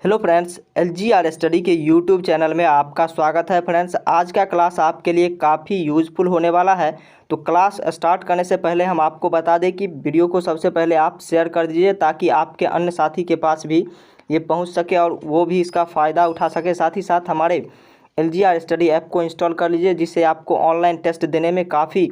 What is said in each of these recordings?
Hello friends, LGR study के YouTube channel में आपका स्वागत है। फ्रेंड्स, आज का क्लास आपके लिए काफ़ी यूज़फुल होने वाला है। तो क्लास स्टार्ट करने से पहले हम आपको बता दें कि वीडियो को सबसे पहले आप शेयर कर दीजिए ताकि आपके अन्य साथी के पास भी ये पहुंच सके और वो भी इसका फ़ायदा उठा सके। साथ ही साथ हमारे LGR स्टडी ऐप को इंस्टॉल कर लीजिए, जिससे आपको ऑनलाइन टेस्ट देने में काफ़ी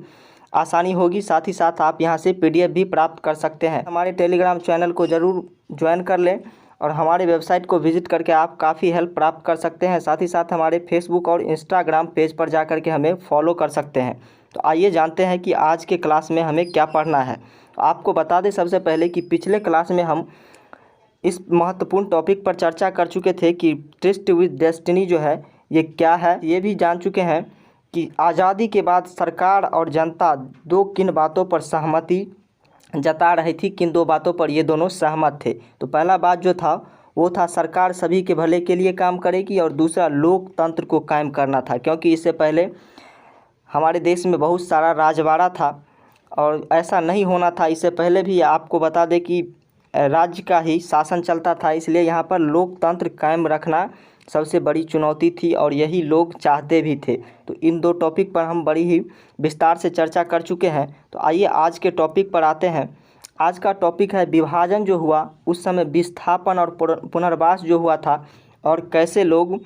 आसानी होगी। साथ ही साथ आप यहाँ से PDF भी प्राप्त कर सकते हैं। हमारे टेलीग्राम चैनल को ज़रूर ज्वाइन कर लें और हमारे वेबसाइट को विजिट करके आप काफ़ी हेल्प प्राप्त कर सकते हैं। साथ ही साथ हमारे फेसबुक और इंस्टाग्राम पेज पर जा कर के हमें फॉलो कर सकते हैं। तो आइए जानते हैं कि आज के क्लास में हमें क्या पढ़ना है। तो आपको बता दें सबसे पहले कि पिछले क्लास में हम इस महत्वपूर्ण टॉपिक पर चर्चा कर चुके थे कि ट्रिस्ट विद डेस्टिनी जो है ये क्या है। ये भी जान चुके हैं कि आज़ादी के बाद सरकार और जनता किन बातों पर सहमति जता रही थी, किन दो बातों पर ये दोनों सहमत थे। तो पहला बात जो था वो था सरकार सभी के भले के लिए काम करेगी, और दूसरा लोकतंत्र को कायम करना था, क्योंकि इससे पहले हमारे देश में बहुत सारा राजवाड़ा था और ऐसा नहीं होना था। इससे पहले भी आपको बता दें कि राज्य का ही शासन चलता था, इसलिए यहाँ पर लोकतंत्र कायम रखना सबसे बड़ी चुनौती थी और यही लोग चाहते भी थे। तो इन दो टॉपिक पर हम बड़ी ही विस्तार से चर्चा कर चुके हैं। तो आइए आज के टॉपिक पर आते हैं। आज का टॉपिक है विभाजन जो हुआ उस समय विस्थापन और पुनर्वास जो हुआ था और कैसे लोग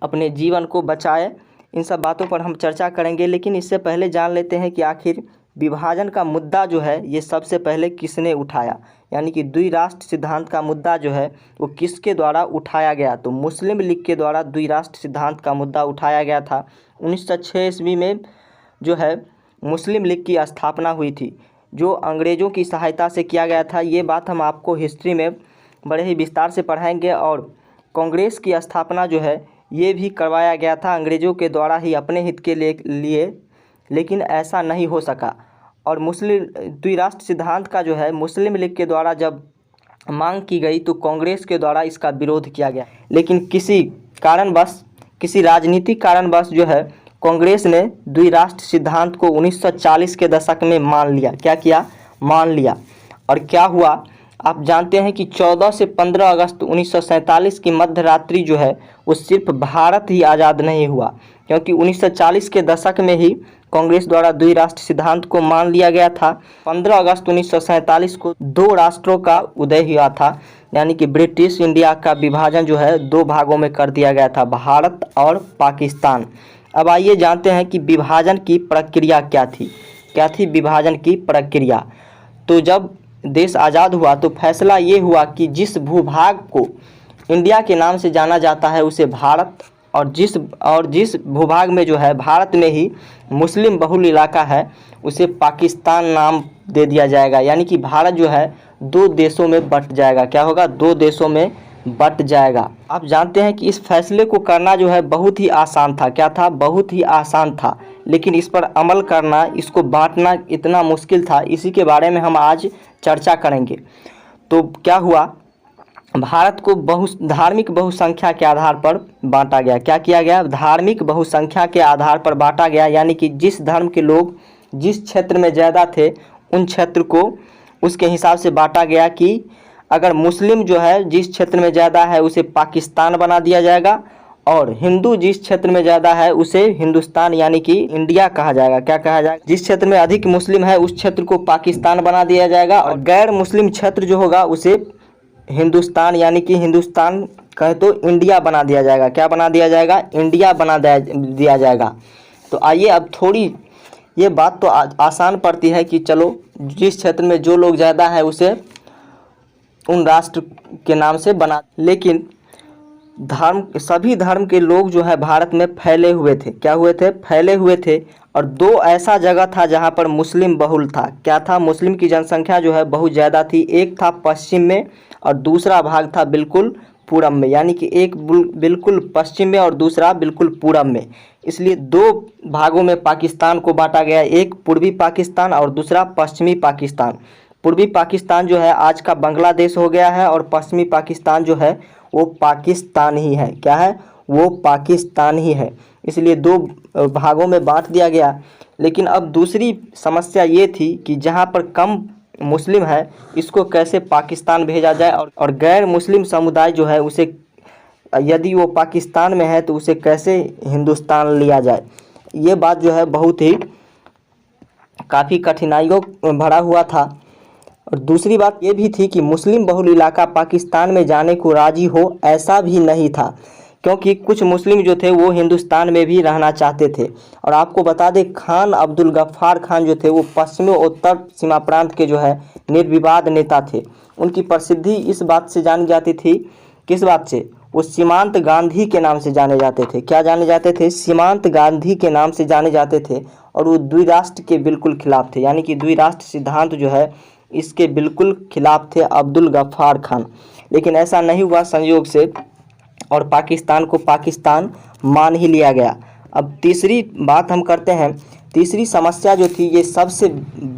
अपने जीवन को बचाए। इन सब बातों पर हम चर्चा करेंगे, लेकिन इससे पहले जान लेते हैं कि आखिर विभाजन का मुद्दा जो है ये सबसे पहले किसने उठाया, यानी कि द्विराष्ट्र सिद्धांत का मुद्दा जो है वो किसके द्वारा उठाया गया। तो मुस्लिम लीग के द्वारा द्विराष्ट्र सिद्धांत का मुद्दा उठाया गया था। 1906 ईस्वी में जो है मुस्लिम लीग की स्थापना हुई थी, जो अंग्रेज़ों की सहायता से किया गया था। ये बात हम आपको हिस्ट्री में बड़े ही विस्तार से पढ़ाएंगे। और कांग्रेस की स्थापना जो है ये भी करवाया गया था अंग्रेज़ों के द्वारा ही अपने हित के लिए, लेकिन ऐसा नहीं हो सका। और मुस्लिम द्विराष्ट्र सिद्धांत का जो है मुस्लिम लीग के द्वारा जब मांग की गई तो कांग्रेस के द्वारा इसका विरोध किया गया, लेकिन किसी कारणवश, किसी राजनीतिक कारणवश जो है कांग्रेस ने द्विराष्ट्र सिद्धांत को 1940 के दशक में मान लिया। क्या किया? मान लिया। और क्या हुआ आप जानते हैं कि 14 से 15 अगस्त 1947 की मध्य रात्रि जो है वो सिर्फ भारत ही आज़ाद नहीं हुआ, क्योंकि 1940 के दशक में ही कांग्रेस द्वारा द्विराष्ट्र सिद्धांत को मान लिया गया था। 15 अगस्त 1947 को दो राष्ट्रों का उदय हुआ था, यानी कि ब्रिटिश इंडिया का विभाजन जो है दो भागों में कर दिया गया था, भारत और पाकिस्तान। अब आइए जानते हैं कि विभाजन की प्रक्रिया क्या थी। क्या थी विभाजन की प्रक्रिया? तो जब देश आज़ाद हुआ तो फैसला ये हुआ कि जिस भूभाग को इंडिया के नाम से जाना जाता है उसे भारत, और जिस भूभाग में जो है भारत में ही मुस्लिम बहुल इलाका है उसे पाकिस्तान नाम दे दिया जाएगा। यानी कि भारत जो है दो देशों में बंट जाएगा। क्या होगा? दो देशों में बंट जाएगा। आप जानते हैं कि इस फैसले को करना जो है बहुत ही आसान था। क्या था? बहुत ही आसान था, लेकिन इस पर अमल करना, इसको बांटना इतना मुश्किल था। इसी के बारे में हम आज चर्चा करेंगे। तो क्या हुआ? भारत को धार्मिक बहुसंख्या के आधार पर बांटा गया। क्या किया गया? धार्मिक बहुसंख्या के आधार पर बांटा गया, यानी कि जिस धर्म के लोग जिस क्षेत्र में ज़्यादा थे उन क्षेत्र को उसके हिसाब से बांटा गया कि अगर मुस्लिम जो है जिस क्षेत्र में ज़्यादा है उसे पाकिस्तान बना दिया जाएगा, और हिंदू जिस क्षेत्र में ज़्यादा है उसे हिंदुस्तान यानी कि इंडिया कहा जाएगा। क्या कहा जाएगा? जिस क्षेत्र में अधिक मुस्लिम है उस क्षेत्र को पाकिस्तान बना दिया जाएगा, और गैर मुस्लिम क्षेत्र जो होगा उसे हिंदुस्तान यानी कि हिंदुस्तान कहे तो इंडिया बना दिया जाएगा। क्या बना दिया जाएगा? इंडिया बना दिया जाएगा। तो आइए अब थोड़ी ये बात तो आसान पड़ती है कि चलो जिस क्षेत्र में जो लोग ज़्यादा है उसे उन राष्ट्र के नाम से बना, लेकिन सभी धर्म के लोग जो है भारत में फैले हुए थे। क्या हुए थे? फैले हुए थे। और दो ऐसा जगह था जहाँ पर मुस्लिम बहुल था। क्या था? मुस्लिम की जनसंख्या जो है बहुत ज़्यादा थी। एक था पश्चिम में और दूसरा भाग था बिल्कुल पूरब में, यानी कि एक बिल्कुल पश्चिम में और दूसरा बिल्कुल पूरब में। इसलिए दो भागों में पाकिस्तान को बांटा गया, एक पूर्वी पाकिस्तान और दूसरा पश्चिमी पाकिस्तान। पूर्वी पाकिस्तान जो है आज का बांग्लादेश हो गया है, और पश्चिमी पाकिस्तान जो है वो पाकिस्तान ही है। क्या है? वो पाकिस्तान ही है। इसलिए दो भागों में बांट दिया गया। लेकिन अब दूसरी समस्या ये थी कि जहाँ पर कम मुस्लिम है इसको कैसे पाकिस्तान भेजा जाए, और गैर मुस्लिम समुदाय जो है उसे यदि वो पाकिस्तान में है तो उसे कैसे हिंदुस्तान लिया जाए। ये बात जो है बहुत ही काफ़ी कठिनाइयों भरा हुआ था। और दूसरी बात ये भी थी कि मुस्लिम बहुल इलाका पाकिस्तान में जाने को राज़ी हो ऐसा भी नहीं था, क्योंकि कुछ मुस्लिम जो थे वो हिंदुस्तान में भी रहना चाहते थे। और आपको बता दें, खान अब्दुल गफ्फार खान जो थे वो पश्चिमी उत्तर सीमा प्रांत के जो है निर्विवाद नेता थे। उनकी प्रसिद्धि इस बात से जानी जाती थी, किस बात से, वो सीमांत गांधी के नाम से जाने जाते थे। क्या जाने जाते थे? सीमांत गांधी के नाम से जाने जाते थे। और वो द्विराष्ट्र के बिल्कुल खिलाफ थे, यानी कि द्विराष्ट्र सिद्धांत जो है इसके बिल्कुल खिलाफ थे अब्दुल गफ्फार खान। लेकिन ऐसा नहीं हुआ संयोग से, और पाकिस्तान को पाकिस्तान मान ही लिया गया। अब तीसरी बात हम करते हैं। तीसरी समस्या जो थी ये सबसे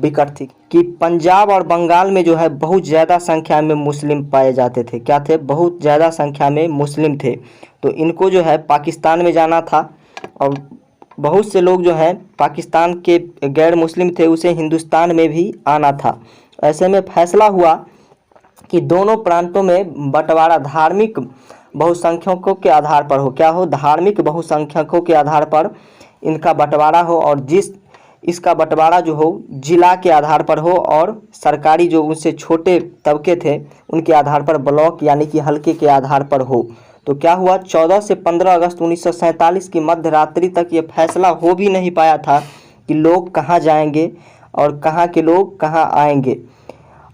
विकट थी कि पंजाब और बंगाल में जो है बहुत ज़्यादा संख्या में मुस्लिम पाए जाते थे। क्या थे? बहुत ज़्यादा संख्या में मुस्लिम थे। तो इनको जो है पाकिस्तान में जाना था, और बहुत से लोग जो हैं पाकिस्तान के गैर मुस्लिम थे उसे हिंदुस्तान में भी आना था। ऐसे में फैसला हुआ कि दोनों प्रांतों में बंटवारा धार्मिक बहुसंख्यकों के आधार पर हो। क्या हो? धार्मिक बहुसंख्यकों के आधार पर इनका बंटवारा हो, और इसका बंटवारा जो हो जिला के आधार पर हो, और सरकारी जो उनसे छोटे तबके थे उनके आधार पर, ब्लॉक यानी कि हल्के के आधार पर हो। तो क्या हुआ, 14 से 15 अगस्त 1947 की मध्य रात्रि तक ये फैसला हो भी नहीं पाया था कि लोग कहाँ जाएंगे और कहाँ के लोग कहाँ आएंगे।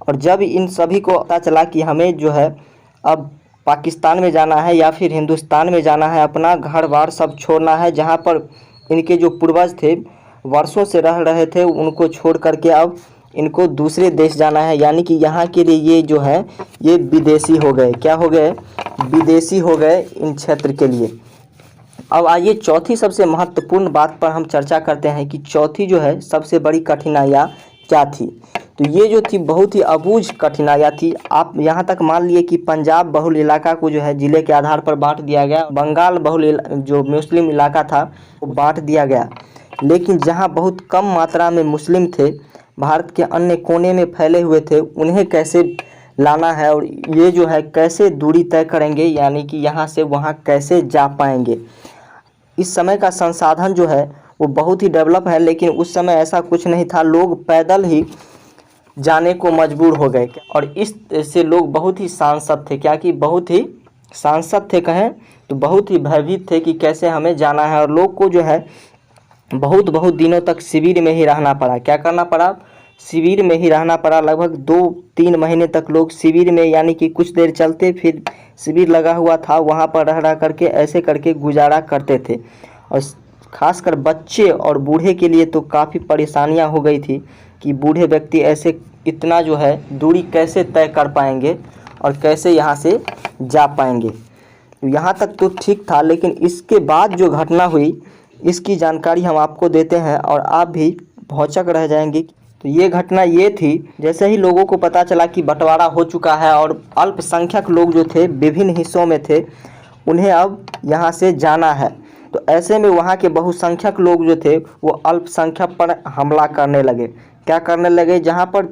और जब इन सभी को पता चला कि हमें जो है अब पाकिस्तान में जाना है या फिर हिंदुस्तान में जाना है, अपना घर बार सब छोड़ना है, जहाँ पर इनके जो पूर्वज थे वर्षों से रह रहे थे उनको छोड़ करके अब इनको दूसरे देश जाना है, यानी कि यहाँ के लिए ये जो है ये विदेशी हो गए। क्या हो गए? विदेशी हो गए इन क्षेत्र के लिए। अब आइए चौथी सबसे महत्वपूर्ण बात पर हम चर्चा करते हैं कि चौथी जो है सबसे बड़ी कठिनाइयाँ क्या थी। तो ये जो थी बहुत ही अबूझ कठिनाइयाँ थी। आप यहाँ तक मान लिए कि पंजाब बहुल इलाका को जो है ज़िले के आधार पर बांट दिया गया, बंगाल बहुल जो मुस्लिम इलाका था वो बांट दिया गया। लेकिन जहाँ बहुत कम मात्रा में मुस्लिम थे, भारत के अन्य कोने में फैले हुए थे, उन्हें कैसे लाना है और ये जो है कैसे दूरी तय करेंगे, यानी कि यहाँ से वहाँ कैसे जा पाएंगे। इस समय का संसाधन जो है वो बहुत ही डेवलप है, लेकिन उस समय ऐसा कुछ नहीं था। लोग पैदल ही जाने को मजबूर हो गए, और इस से लोग बहुत ही सांसद थे। क्या कि बहुत ही सांसद थे, कहें तो बहुत ही भयभीत थे कि कैसे हमें जाना है। और लोग को जो है बहुत दिनों तक शिविर में ही रहना पड़ा। क्या करना पड़ा? शिविर में ही रहना पड़ा। लगभग 2-3 महीने तक लोग शिविर में, यानी कि कुछ देर चलते फिर शिविर लगा हुआ था वहाँ पर रह करके ऐसे करके गुजारा करते थे। और खासकर बच्चे और बूढ़े के लिए तो काफ़ी परेशानियाँ हो गई थी कि बूढ़े व्यक्ति ऐसे इतना जो है दूरी कैसे तय कर पाएंगे और कैसे यहाँ से जा पाएंगे। तो यहाँ तक तो ठीक था, लेकिन इसके बाद जो घटना हुई इसकी जानकारी हम आपको देते हैं और आप भी भौचक रह जाएंगे। तो ये घटना ये थी, जैसे ही लोगों को पता चला कि बंटवारा हो चुका है और अल्पसंख्यक लोग जो थे विभिन्न हिस्सों में थे, उन्हें अब यहाँ से जाना है, तो ऐसे में वहाँ के बहुसंख्यक लोग जो थे वो अल्पसंख्यक पर हमला करने लगे। क्या करने लगे? जहाँ पर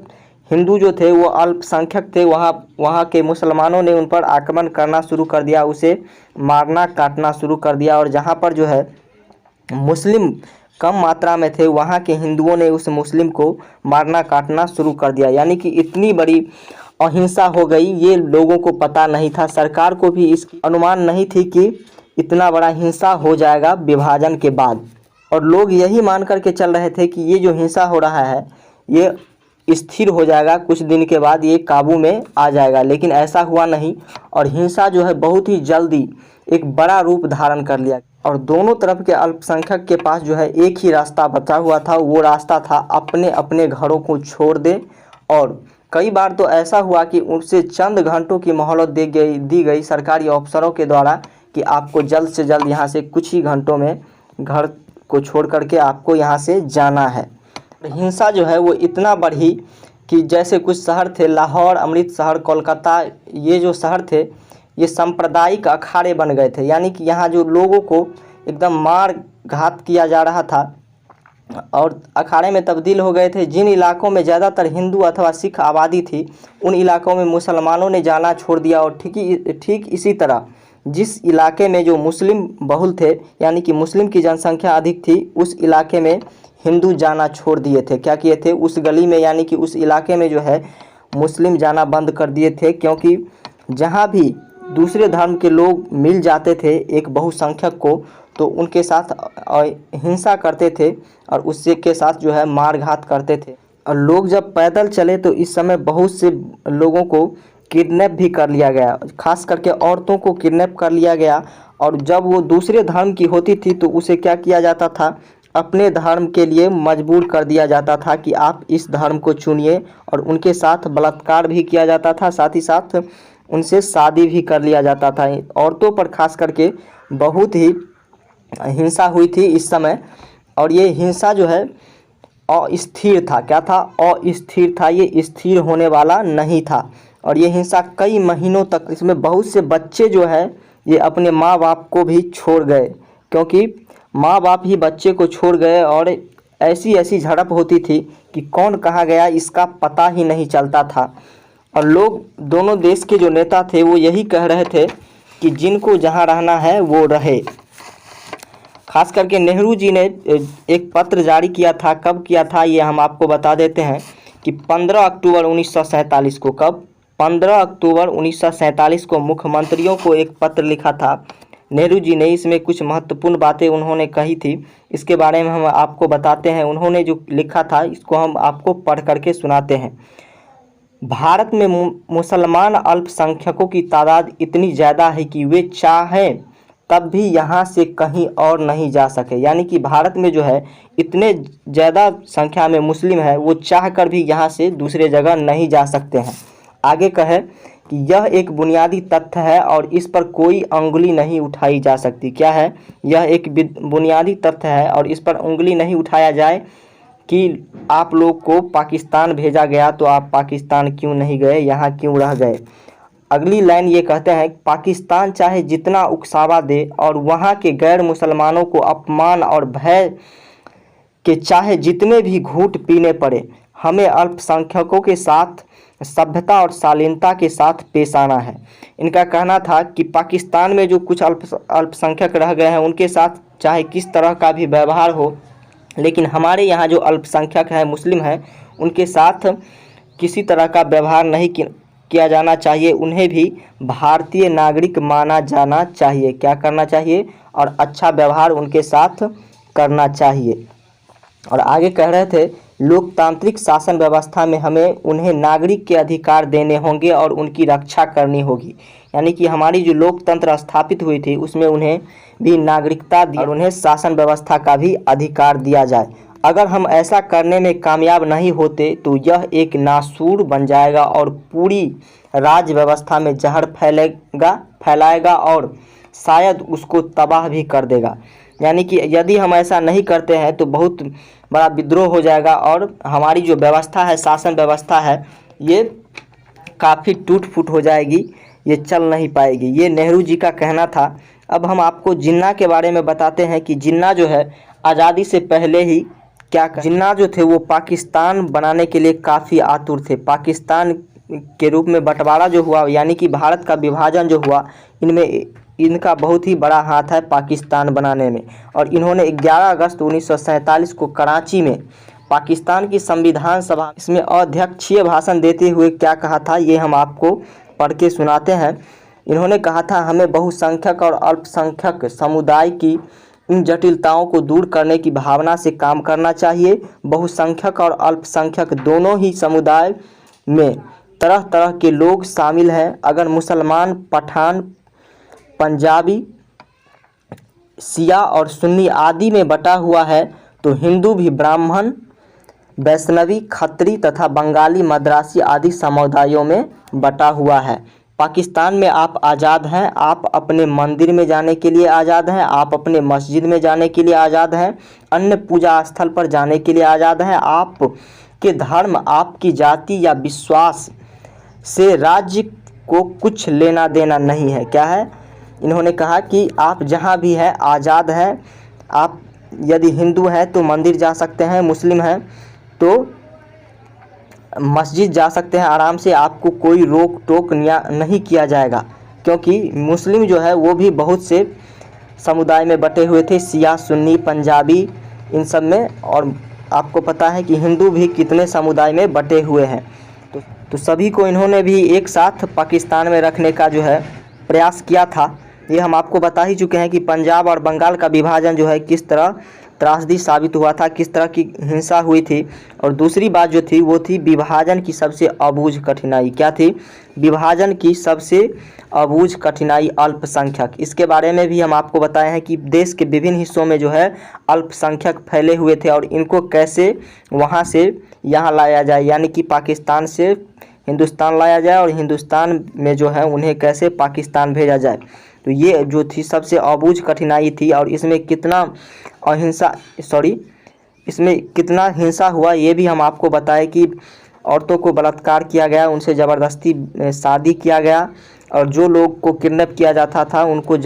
हिंदू जो थे वो अल्पसंख्यक थे, वहाँ के मुसलमानों ने उन पर आक्रमण करना शुरू कर दिया, उसे मारना काटना शुरू कर दिया। और जहाँ पर जो है मुस्लिम कम मात्रा में थे, वहाँ के हिंदुओं ने उस मुस्लिम को मारना काटना शुरू कर दिया। यानी कि इतनी बड़ी अहिंसा हो गई, ये लोगों को पता नहीं था। सरकार को भी इसकी अनुमान नहीं थी कि इतना बड़ा हिंसा हो जाएगा विभाजन के बाद। और लोग यही मान करके चल रहे थे कि ये जो हिंसा हो रहा है ये स्थिर हो जाएगा, कुछ दिन के बाद ये काबू में आ जाएगा। लेकिन ऐसा हुआ नहीं, और हिंसा जो है बहुत ही जल्दी एक बड़ा रूप धारण कर लिया। और दोनों तरफ के अल्पसंख्यक के पास जो है एक ही रास्ता बचा हुआ था, वो रास्ता था अपने अपने घरों को छोड़ दे। और कई बार तो ऐसा हुआ कि उनसे चंद घंटों की मोहलत दी गई सरकारी अफसरों के द्वारा कि आपको जल्द से जल्द यहाँ से कुछ ही घंटों में घर को छोड़ करके आपको यहाँ से जाना है। हिंसा जो है वो इतना बढ़ी कि जैसे कुछ शहर थे, लाहौर, अमृतसर, कोलकाता, ये जो शहर थे ये सांप्रदायिक अखाड़े बन गए थे। यानी कि यहाँ जो लोगों को एकदम मार घात किया जा रहा था, और अखाड़े में तब्दील हो गए थे। जिन इलाकों में ज़्यादातर हिंदू अथवा सिख आबादी थी उन इलाकों में मुसलमानों ने जाना छोड़ दिया, और ठीक इसी तरह जिस इलाके में जो मुस्लिम बहुल थे यानी कि मुस्लिम की जनसंख्या अधिक थी उस इलाके में हिंदू जाना छोड़ दिए थे। क्या किए थे? उस गली में यानी कि उस इलाके में जो है मुस्लिम जाना बंद कर दिए थे, क्योंकि जहाँ भी दूसरे धर्म के लोग मिल जाते थे एक बहुसंख्यक को तो उनके साथ हिंसा करते थे और उससे के साथ जो है मारघात करते थे। और लोग जब पैदल चले तो इस समय बहुत से लोगों को किडनैप भी कर लिया गया, खास करके औरतों को किडनैप कर लिया गया। और जब वो दूसरे धर्म की होती थी तो उसे क्या किया जाता था? अपने धर्म के लिए मजबूर कर दिया जाता था कि आप इस धर्म को चुनिए, और उनके साथ बलात्कार भी किया जाता था, साथ ही साथ उनसे शादी भी कर लिया जाता था। औरतों पर खास करके बहुत ही हिंसा हुई थी इस समय, और ये हिंसा जो है अस्थिर था। क्या था? अस्थिर था, ये स्थिर होने वाला नहीं था। और ये हिंसा कई महीनों तक, इसमें बहुत से बच्चे जो है ये अपने माँ बाप को भी छोड़ गए, क्योंकि माँ बाप ही बच्चे को छोड़ गए, और ऐसी ऐसी झड़प होती थी कि कौन कहाँ गया इसका पता ही नहीं चलता था। और लोग, दोनों देश के जो नेता थे वो यही कह रहे थे कि जिनको जहाँ रहना है वो रहे। खास करके नेहरू जी ने एक पत्र जारी किया था। कब किया था ये हम आपको बता देते हैं कि 15 अक्टूबर 1947 को। कब? 15 अक्टूबर 1947 को मुख्यमंत्रियों को एक पत्र लिखा था नेहरू जी ने। इसमें कुछ महत्वपूर्ण बातें उन्होंने कही थी, इसके बारे में हम आपको बताते हैं। उन्होंने जो लिखा था इसको हम आपको पढ़ करके सुनाते हैं। भारत में मुसलमान अल्पसंख्यकों की तादाद इतनी ज़्यादा है कि वे चाहें तब भी यहाँ से कहीं और नहीं जा सके। यानी कि भारत में जो है इतने ज़्यादा संख्या में मुस्लिम है, वो चाह कर भी यहाँ से दूसरे जगह नहीं जा सकते हैं। आगे कहे कि यह एक बुनियादी तथ्य है और इस पर कोई अंगुली नहीं उठाई जा सकती। क्या है? यह एक बुनियादी तथ्य है और इस पर उंगली नहीं उठाया जाए कि आप लोग को पाकिस्तान भेजा गया तो आप पाकिस्तान क्यों नहीं गए, यहाँ क्यों रह गए। अगली लाइन ये कहते हैं, पाकिस्तान चाहे जितना उकसावा दे और वहाँ के गैर मुसलमानों को अपमान और भय के चाहे जितने भी घूंट पीने पड़े, हमें अल्पसंख्यकों के साथ सभ्यता और शालीनता के साथ पेश आना है। इनका कहना था कि पाकिस्तान में जो कुछ अल्पसंख्यक रह गए हैं उनके साथ चाहे किस तरह का भी व्यवहार हो, लेकिन हमारे यहाँ जो अल्पसंख्यक हैं, मुस्लिम हैं, उनके साथ किसी तरह का व्यवहार नहीं किया जाना चाहिए। उन्हें भी भारतीय नागरिक माना जाना चाहिए। क्या करना चाहिए? और अच्छा व्यवहार उनके साथ करना चाहिए। और आगे कह रहे थे, लोकतांत्रिक शासन व्यवस्था में हमें उन्हें नागरिक के अधिकार देने होंगे और उनकी रक्षा करनी होगी। यानी कि हमारी जो लोकतंत्र स्थापित हुई थी उसमें उन्हें भी नागरिकता दी और उन्हें शासन व्यवस्था का भी अधिकार दिया जाए। अगर हम ऐसा करने में कामयाब नहीं होते तो यह एक नासूर बन जाएगा और पूरी राज्य व्यवस्था में जहर फैलाएगा और शायद उसको तबाह भी कर देगा। यानी कि यदि हम ऐसा नहीं करते हैं तो बहुत बड़ा विद्रोह हो जाएगा और हमारी जो व्यवस्था है, शासन व्यवस्था है, ये काफ़ी टूट फूट हो जाएगी, ये चल नहीं पाएगी। ये नेहरू जी का कहना था। अब हम आपको जिन्ना के बारे में बताते हैं कि जिन्ना जो है आज़ादी से पहले ही जिन्ना जो थे वो पाकिस्तान बनाने के लिए काफ़ी आतुर थे। पाकिस्तान के रूप में बंटवारा जो हुआ, यानी कि भारत का विभाजन जो हुआ, इनमें इनका बहुत ही बड़ा हाथ है पाकिस्तान बनाने में। और इन्होंने 11 अगस्त 1947 को कराची में पाकिस्तान की संविधान सभा इसमें अध्यक्षीय भाषण देते हुए क्या कहा था, ये हम आपको पढ़ के सुनाते हैं। इन्होंने कहा था, हमें बहुसंख्यक और अल्पसंख्यक समुदाय की इन जटिलताओं को दूर करने की भावना से काम करना चाहिए। बहुसंख्यक और अल्पसंख्यक दोनों ही समुदाय में तरह तरह के लोग शामिल हैं। अगर मुसलमान, पठान, पंजाबी, शिया और सुन्नी आदि में बटा हुआ है तो हिंदू भी ब्राह्मण, वैष्णवी, खत्री तथा बंगाली, मद्रासी आदि समुदायों में बटा हुआ है। पाकिस्तान में आप आज़ाद हैं, आप अपने मंदिर में जाने के लिए आज़ाद हैं, आप अपने मस्जिद में जाने के लिए आज़ाद हैं, अन्य पूजा स्थल पर जाने के लिए आज़ाद हैं। आपके धर्म, आपकी जाति या विश्वास से राज्य को कुछ लेना देना नहीं है। क्या है? इन्होंने कहा कि आप जहाँ भी हैं आज़ाद हैं, आप यदि हिंदू हैं तो मंदिर जा सकते हैं, मुस्लिम हैं तो मस्जिद जा सकते हैं आराम से, आपको कोई रोक टोक नहीं किया जाएगा। क्योंकि मुस्लिम जो है वो भी बहुत से समुदाय में बटे हुए थे, शिया, सुन्नी, पंजाबी, इन सब में। और आपको पता है कि हिंदू भी कितने समुदाय में बटे हुए हैं। तो सभी को इन्होंने भी एक साथ पाकिस्तान में रखने का जो है प्रयास किया था। ये हम आपको बता ही चुके हैं कि पंजाब और बंगाल का विभाजन जो है किस तरह त्रासदी साबित हुआ था, किस तरह की हिंसा हुई थी। और दूसरी बात जो थी वो थी विभाजन की सबसे अबूझ कठिनाई। क्या थी? विभाजन की सबसे अबूझ कठिनाई, अल्पसंख्यक। इसके बारे में भी हम आपको बताए हैं कि देश के विभिन्न हिस्सों में जो है अल्पसंख्यक फैले हुए थे और इनको कैसे वहाँ से यहाँ लाया जाए, यानी कि पाकिस्तान से हिंदुस्तान लाया जाए और हिंदुस्तान में जो है उन्हें कैसे पाकिस्तान भेजा जाए। तो ये जो थी सबसे अबूझ कठिनाई थी। और इसमें कितना इसमें कितना हिंसा हुआ ये भी हम आपको बताएं कि औरतों को बलात्कार किया गया, उनसे ज़बरदस्ती शादी किया गया और जो लोग को किडनैप किया जाता था उनको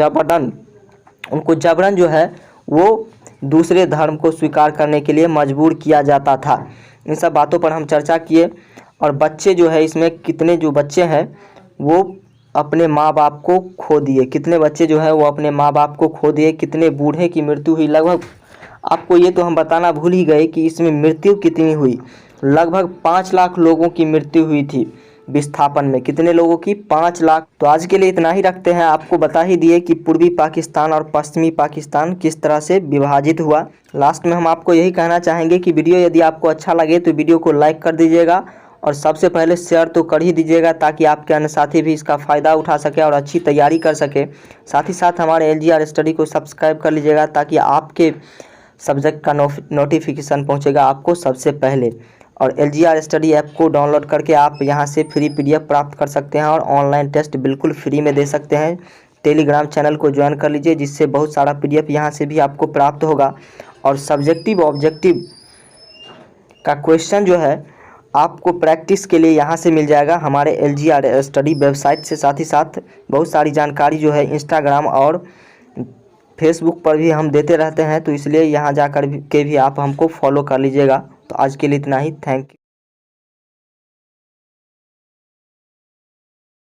जबरन जो है वो दूसरे धर्म को स्वीकार करने के लिए मजबूर किया जाता था। इन सब बातों पर हम चर्चा किए। और बच्चे जो है इसमें कितने जो बच्चे हैं वो अपने माँ बाप को खो दिए, कितने बच्चे जो है वो अपने माँ बाप को खो दिए, कितने बूढ़े की मृत्यु हुई। लगभग आपको ये तो हम बताना भूल ही गए कि इसमें मृत्यु कितनी हुई। लगभग 5 लाख लोगों की मृत्यु हुई थी विस्थापन में। कितने लोगों की? 5 लाख। तो आज के लिए इतना ही रखते हैं। आपको बता ही दिए कि पूर्वी पाकिस्तान और पश्चिमी पाकिस्तान किस तरह से विभाजित हुआ। लास्ट में हम आपको यही कहना चाहेंगे कि वीडियो यदि आपको अच्छा लगे तो वीडियो को लाइक कर दीजिएगा और सबसे पहले शेयर तो कर ही दीजिएगा ताकि आपके अन्य साथी भी इसका फ़ायदा उठा सके और अच्छी तैयारी कर सके। साथ ही साथ हमारे LGR स्टडी को सब्सक्राइब कर लीजिएगा ताकि आपके सब्जेक्ट का नोटिफिकेशन पहुंचेगा आपको सबसे पहले। और LGR स्टडी ऐप को डाउनलोड करके आप यहां से फ्री PDF प्राप्त कर सकते हैं और ऑनलाइन टेस्ट बिल्कुल फ्री में दे सकते हैं। टेलीग्राम चैनल को ज्वाइन कर लीजिए जिससे बहुत सारा PDF यहां से भी आपको प्राप्त होगा। और सब्जेक्टिव ऑब्जेक्टिव का क्वेश्चन जो है आपको प्रैक्टिस के लिए यहाँ से मिल जाएगा हमारे LGR स्टडी वेबसाइट से। साथ ही साथ बहुत सारी जानकारी जो है इंस्टाग्राम और फेसबुक पर भी हम देते रहते हैं, तो इसलिए यहाँ जाकर के भी आप हमको फॉलो कर लीजिएगा। तो आज के लिए इतना ही। Thank you.